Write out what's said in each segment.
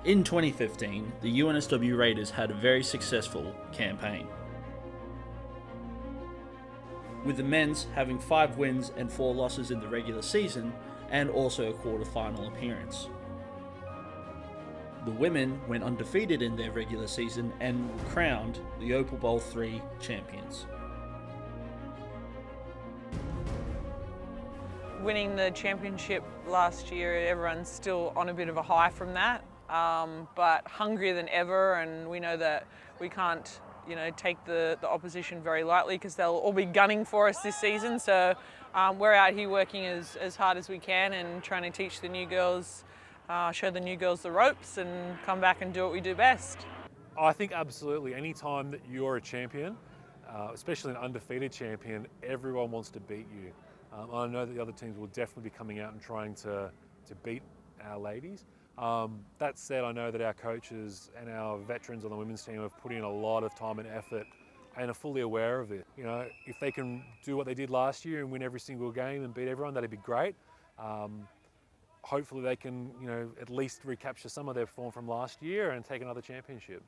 In 2015, the UNSW Raiders had a very successful campaign, with the men's having 5 wins and 4 losses in the regular season and also a quarter-final appearance. The women went undefeated in their regular season and were crowned the Opal Bowl 3 champions. Winning the championship last year, everyone's still on a bit of a high from that, but hungrier than ever, and we know that we can't take the opposition very lightly because they'll all be gunning for us this season. So we're out here working as hard as we can and trying to teach the new girls, show the new girls the ropes and come back and do what we do best. I think absolutely. Any time that you're a champion, especially an undefeated champion, everyone wants to beat you. I know that the other teams will definitely be coming out and trying to beat our ladies. That said, I know that our coaches and our veterans on the women's team have put in a lot of time and effort and are fully aware of it. If they can do what they did last year and win every single game and beat everyone, that'd be great. Hopefully they can, at least recapture some of their form from last year and take another championship.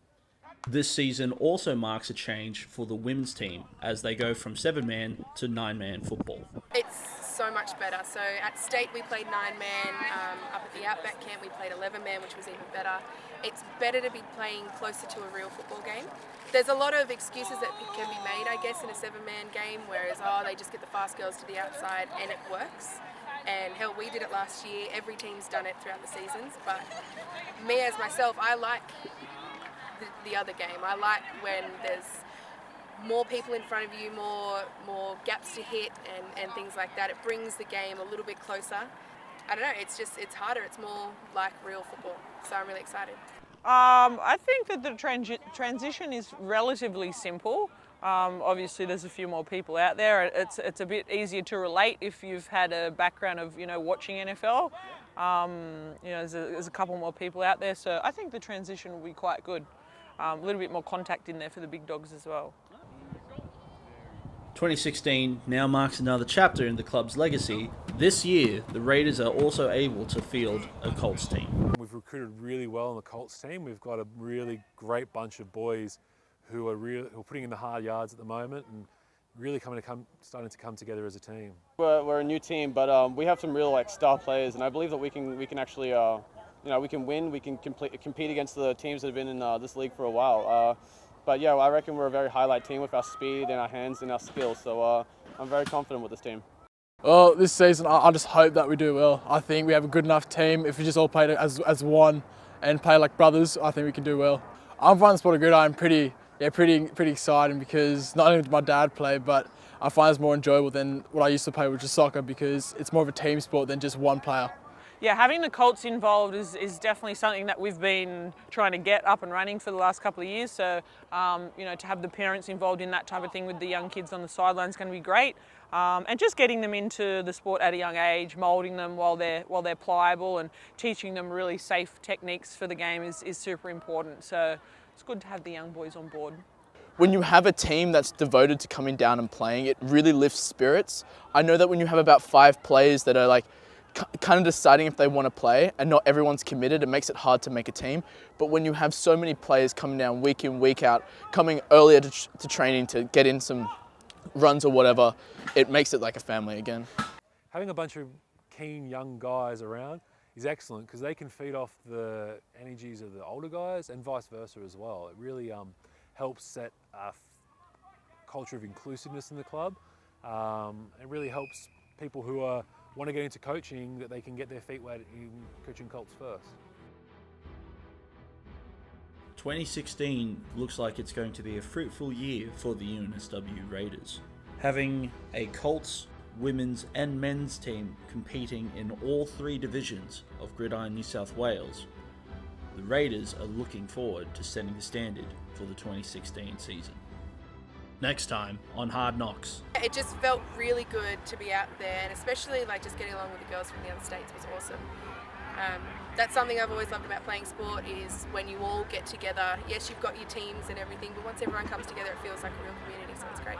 This season also marks a change for the women's team as they go from 7-man to 9-man football. It's so much better. So at state we played 9-man, up at the Outback camp we played 11-man, which was even better. It's better to be playing closer to a real football game. There's a lot of excuses that can be made, I guess, in a 7-man game, whereas, they just get the fast girls to the outside and it works. And hell, we did it last year. Every team's done it throughout the seasons, but me as myself, I like the other game. I like when there's more people in front of you, more gaps to hit and things like that. It brings the game a little bit closer. I don't know, it's harder, it's more like real football. So I'm really excited. I think that the transition is relatively simple. Obviously there's a few more people out there. It's a bit easier to relate if you've had a background of watching NFL. There's a couple more people out there, so I think the transition will be quite good. A little bit more contact in there for the big dogs as well. 2016 now marks another chapter in the club's legacy. This year, the Raiders are also able to field a Colts team. We've recruited really well in the Colts team. We've got a really great bunch of boys who are putting in the hard yards at the moment and really starting to come together as a team. We're a new team, but we have some real star players, and I believe that we can actually we can win. We can compete against the teams that have been in this league for a while. But yeah, I reckon we're a very highlight team with our speed and our hands and our skills. So I'm very confident with this team. Well, this season I just hope that we do well. I think we have a good enough team. If we just all play as one and play like brothers, I think we can do well. I'm finding the sport of gridiron pretty exciting because not only did my dad play, but I find it's more enjoyable than what I used to play, which is soccer, because it's more of a team sport than just one player. Yeah, having the Colts involved is definitely something that we've been trying to get up and running for the last couple of years. So, to have the parents involved in that type of thing with the young kids on the sideline is going to be great. And just getting them into the sport at a young age, moulding them while they're pliable and teaching them really safe techniques for the game is super important. So it's good to have the young boys on board. When you have a team that's devoted to coming down and playing, it really lifts spirits. I know that when you have about 5 players that are kind of deciding if they want to play and not everyone's committed, it makes it hard to make a team. But when you have so many players coming down week in, week out, coming earlier to training to get in some runs or whatever, it makes it like a family again. Having a bunch of keen young guys around is excellent because they can feed off the energies of the older guys and vice versa as well. It really helps set a culture of inclusiveness in the club. It really helps people who want to get into coaching that they can get their feet wet in coaching Colts first. 2016 looks like it's going to be a fruitful year for the UNSW Raiders. Having a Colts, women's and men's team competing in all 3 divisions of Gridiron New South Wales, the Raiders are looking forward to setting the standard for the 2016 season. Next time on Hard Knocks. It just felt really good to be out there, and especially just getting along with the girls from the other states was awesome. That's something I've always loved about playing sport is when you all get together. Yes, you've got your teams and everything, but once everyone comes together, it feels like a real community, so it's great.